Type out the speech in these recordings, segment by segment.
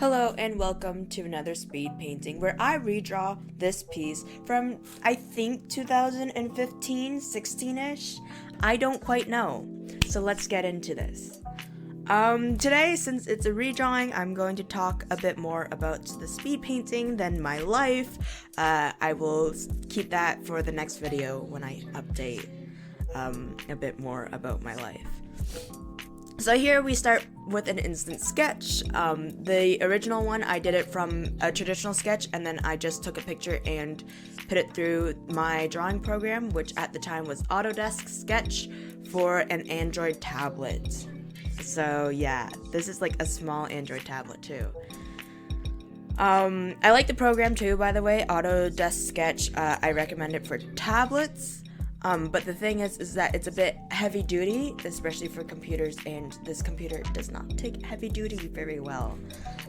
Hello and welcome to another speed painting where I redraw this piece from I think 2015, 16ish. I don't quite know. So let's get into this. Today, since it's a redrawing, I'm going to talk a bit more about the speed painting than my life. I will keep that for the next video when I update a bit more about my life. So here we start with an instant sketch. The original one, I did it from a traditional sketch, and then I just took a picture and put it through my drawing program, which at the time was Autodesk Sketch for an Android tablet. So yeah, this is like a small Android tablet too. I like the program too, by the way, Autodesk Sketch. I recommend it for tablets. But the thing is that it's a bit heavy duty, especially for computers, and this computer does not take heavy duty very well,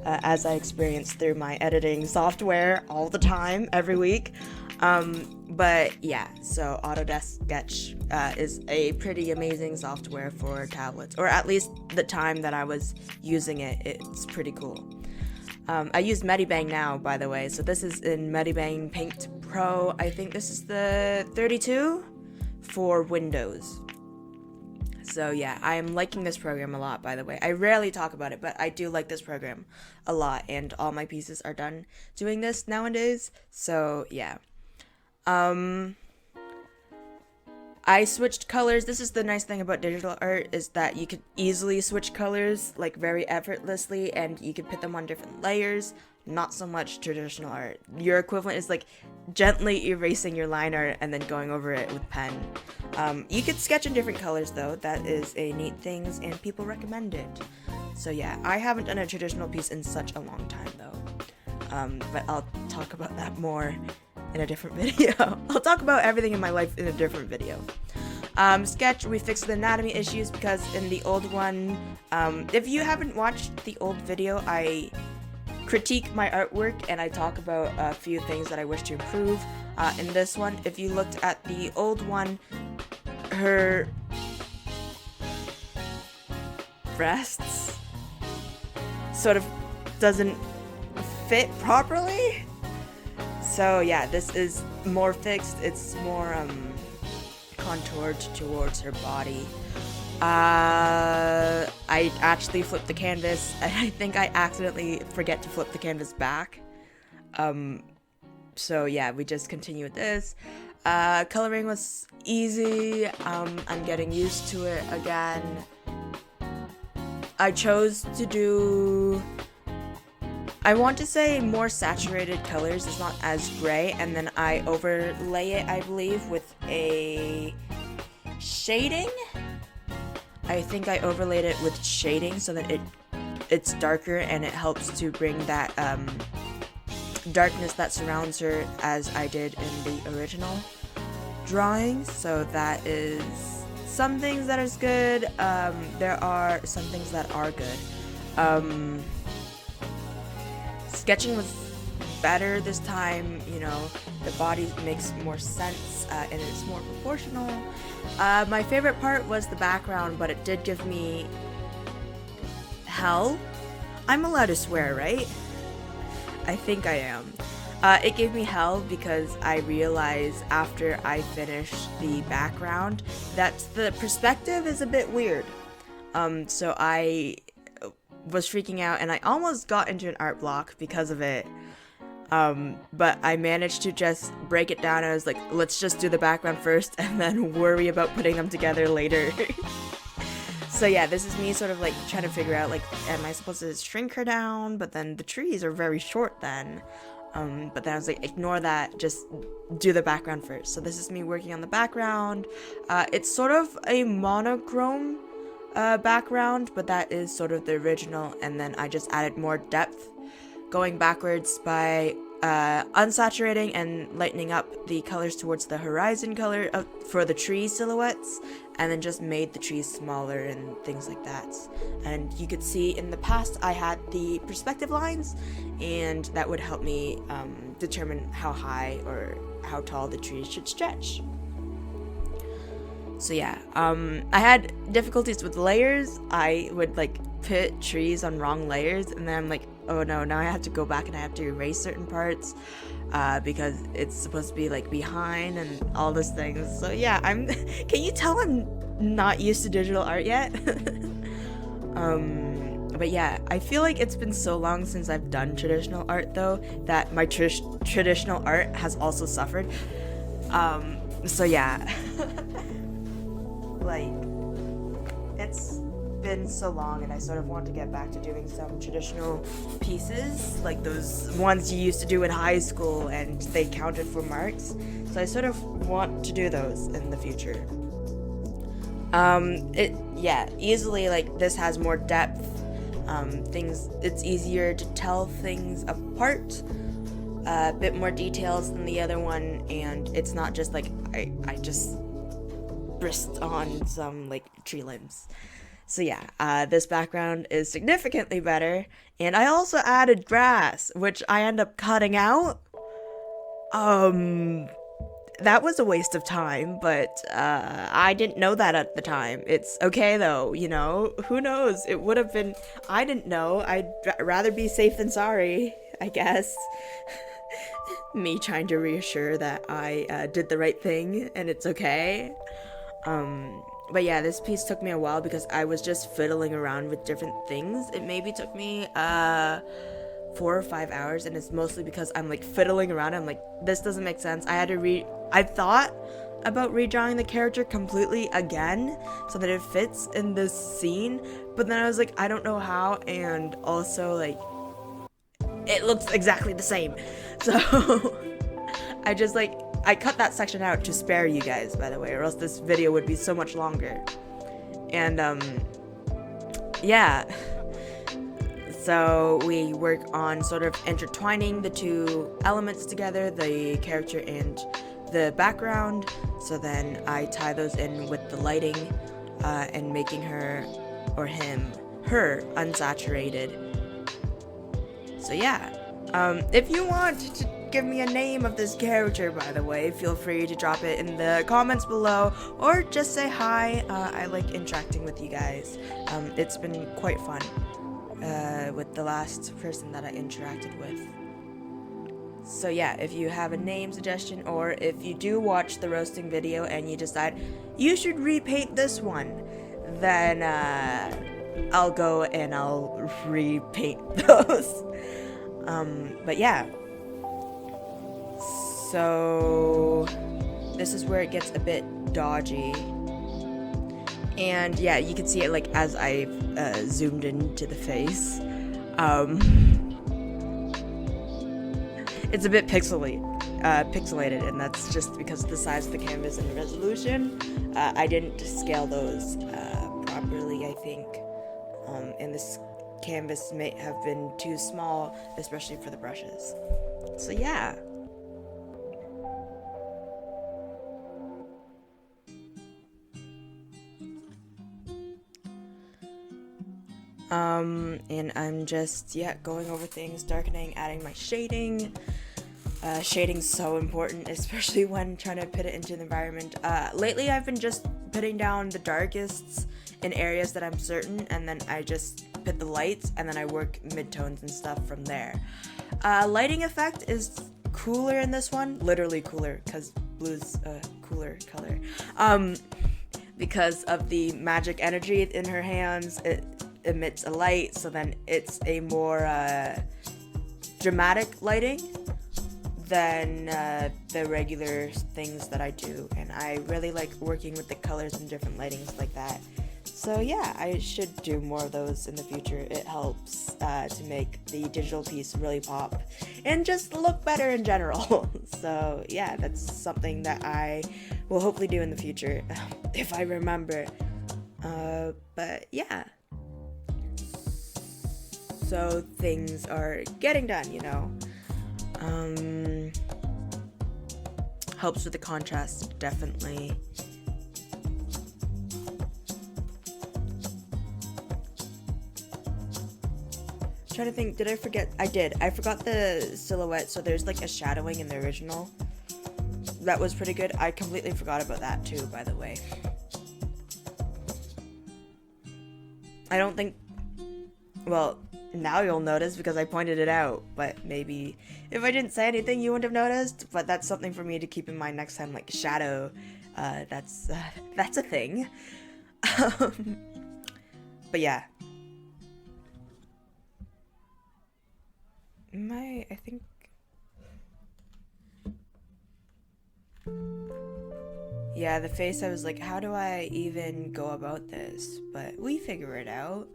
as I experience through my editing software all the time, every week. But yeah, so Autodesk Sketch is a pretty amazing software for tablets, or at least the time that I was using it, it's pretty cool. I use Medibang now, by the way, so this is in Medibang Paint Pro. I think this is the 32 for Windows. So yeah, I am liking this program a lot, by the way. I rarely talk about it, but I do like this program a lot, and all my pieces are done doing this nowadays. So yeah. I switched colors. This is the nice thing about digital art, is that you could easily switch colors like very effortlessly, and you could put them on different layers. Not so much traditional art. Your equivalent is like gently erasing your line art and then going over it with pen. You could sketch in different colors though. That is a neat thing, and people recommend it. So yeah, I haven't done a traditional piece in such a long time though. But I'll talk about that more in a different video. I'll talk about everything in my life in a different video. Sketch, we fixed the anatomy issues because in the old one, if you haven't watched the old video, I critique my artwork and I talk about a few things that I wish to improve. In this one, if you looked at the old one, her breasts sort of doesn't fit properly. So yeah, this is more fixed. It's more contoured towards her body. I actually flipped the canvas, and I think I accidentally forget to flip the canvas back. So yeah, we just continue with this. Coloring was easy. I'm getting used to it again. I chose to do, I want to say, more saturated colors. It's not as gray, and then I overlay it, I believe, with a shading. I think I overlaid it with shading so that it's darker, and it helps to bring that darkness that surrounds her, as I did in the original drawing. So that is some things that is good. There are some things that are good. Sketching was better this time, you know, the body makes more sense, and it's more proportional. My favorite part was the background, but it did give me hell. I'm allowed to swear, right? I think I am. It gave me hell because I realized after I finished the background that the perspective is a bit weird. So I was freaking out, and I almost got into an art block because of it. But I managed to just break it down. I was like, let's just do the background first and then worry about putting them together later. So yeah, this is me sort of like trying to figure out, like, am I supposed to shrink her down? But then the trees are very short then. But then I was like, ignore that, just do the background first. So this is me working on the background. It's sort of a monochrome background, but that is sort of the original, and then I just added more depth going backwards by unsaturating and lightening up the colors towards the horizon color for the tree silhouettes, and then just made the trees smaller and things like that. And you could see in the past I had the perspective lines, and that would help me determine how high or how tall the trees should stretch. So yeah, I had difficulties with layers. I would like put trees on wrong layers, and then I'm like, oh no, now I have to go back and I have to erase certain parts because it's supposed to be like behind and all those things. So yeah, I'm can you tell I'm not used to digital art yet? But yeah, I feel like it's been so long since I've done traditional art though that my traditional art has also suffered. So yeah. Like, it's been so long, and I sort of want to get back to doing some traditional pieces, like those ones you used to do in high school and they counted for marks. So I sort of want to do those in the future. Easily, like, this has more depth. It's easier to tell things apart, a bit more details than the other one, and it's not just like I just brist on some like tree limbs. So yeah, this background is significantly better, and I also added grass, which I end up cutting out. That was a waste of time, but I didn't know that at the time. It's okay though, you know, who knows, it would have been, I didn't know, I'd rather be safe than sorry, I guess. Me trying to reassure that I did the right thing and it's okay. But yeah, this piece took me a while because I was just fiddling around with different things. It maybe took me 4 or 5 hours, and it's mostly because I'm like fiddling around. I'm like, this doesn't make sense. I thought about redrawing the character completely again so that it fits in this scene, but then I was like, I don't know how, and also like it looks exactly the same. So I cut that section out to spare you guys, by the way, or else this video would be so much longer. And yeah, so we work on sort of intertwining the two elements together, the character and the background. So then I tie those in with the lighting and making her unsaturated. So yeah, if you want to give me a name of this character, by the way, feel free to drop it in the comments below, or just say hi. I like interacting with you guys. It's been quite fun with the last person that I interacted with. So yeah, if you have a name suggestion, or if you do watch the roasting video and you decide you should repaint this one, then I'll go and I'll repaint those. But yeah, so this is where it gets a bit dodgy, and yeah, you can see it like as I zoomed into the face. It's a bit pixelated, and that's just because of the size of the canvas and the resolution. I didn't scale those properly, I think, and this canvas may have been too small, especially for the brushes. So yeah. And I'm just, going over things, darkening, adding my shading. Shading's so important, especially when trying to put it into the environment. Lately I've been just putting down the darkests in areas that I'm certain, and then I just put the lights, and then I work midtones and stuff from there. Lighting effect is cooler in this one, literally cooler, because blue's a cooler color. Because of the magic energy in her hands, it emits a light, so then it's a more dramatic lighting than the regular things that I do, and I really like working with the colors and different lightings like that. So yeah, I should do more of those in the future. It helps to make the digital piece really pop and just look better in general. So yeah, that's something that I will hopefully do in the future if I remember. But yeah, so things are getting done, you know. Helps with the contrast, definitely. Trying to think, did I forget? I did. I forgot the silhouette, so there's like a shadowing in the original. That was pretty good. I completely forgot about that too, by the way. I don't think Well, now you'll notice because I pointed it out, but maybe if I didn't say anything, you wouldn't have noticed. But that's something for me to keep in mind next time, like shadow. That's a thing. Um, but yeah, I think. Yeah, the face, I was like, how do I even go about this? But we figure it out.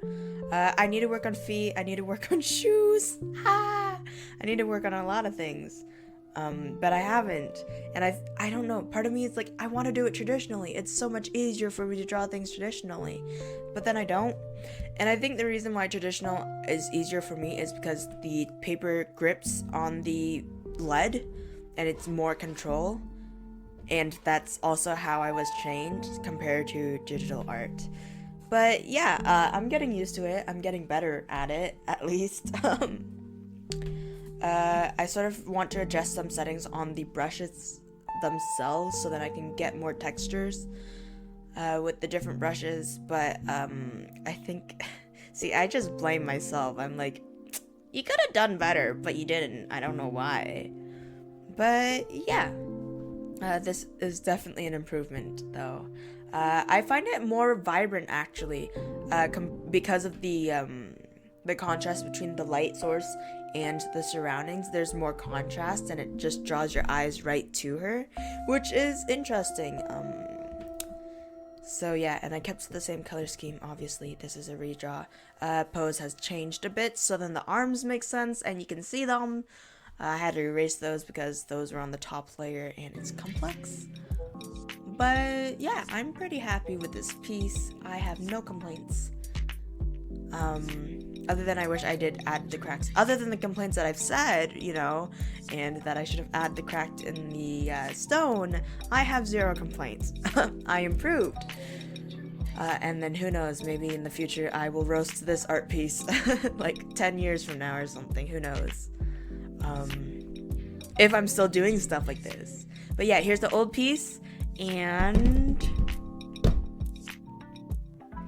I need to work on feet. I need to work on shoes. Ha! I need to work on a lot of things. But I haven't. And I don't know. Part of me is like, I want to do it traditionally. It's so much easier for me to draw things traditionally. But then I don't. And I think the reason why traditional is easier for me is because the paper grips on the lead and it's more control. And that's also how I was trained compared to digital art. But yeah, I'm getting used to it. I'm getting better at it, at least. I sort of want to adjust some settings on the brushes themselves so that I can get more textures with the different brushes. But I think, see, I just blame myself. I'm like, you could have done better, but you didn't. I don't know why. But yeah. This is definitely an improvement, though. I find it more vibrant, actually, because of the contrast between the light source and the surroundings. There's more contrast, and it just draws your eyes right to her, which is interesting. So yeah, and I kept the same color scheme, obviously. This is a redraw. Pose has changed a bit, so then the arms make sense, and you can see them. I had to erase those because those were on the top layer and it's complex. But yeah, I'm pretty happy with this piece. I have no complaints. Other than I wish I did add the cracks. Other than the complaints that I've said, and that I should have added the crack in the stone, I have zero complaints. I improved. And then who knows, maybe in the future I will roast this art piece like 10 years from now or something, who knows. If I'm still doing stuff like this. But yeah, here's the old piece, and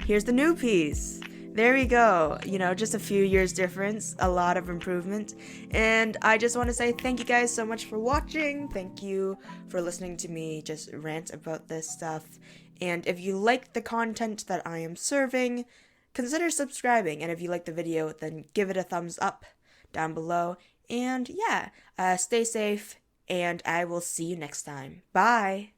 here's the new piece. There we go. Just a few years difference, a lot of improvement. And I just want to say thank you guys so much for watching. Thank you for listening to me just rant about this stuff. And if you like the content that I am serving, consider subscribing. And if you like the video, then give it a thumbs up down below. And yeah, stay safe, and I will see you next time. Bye!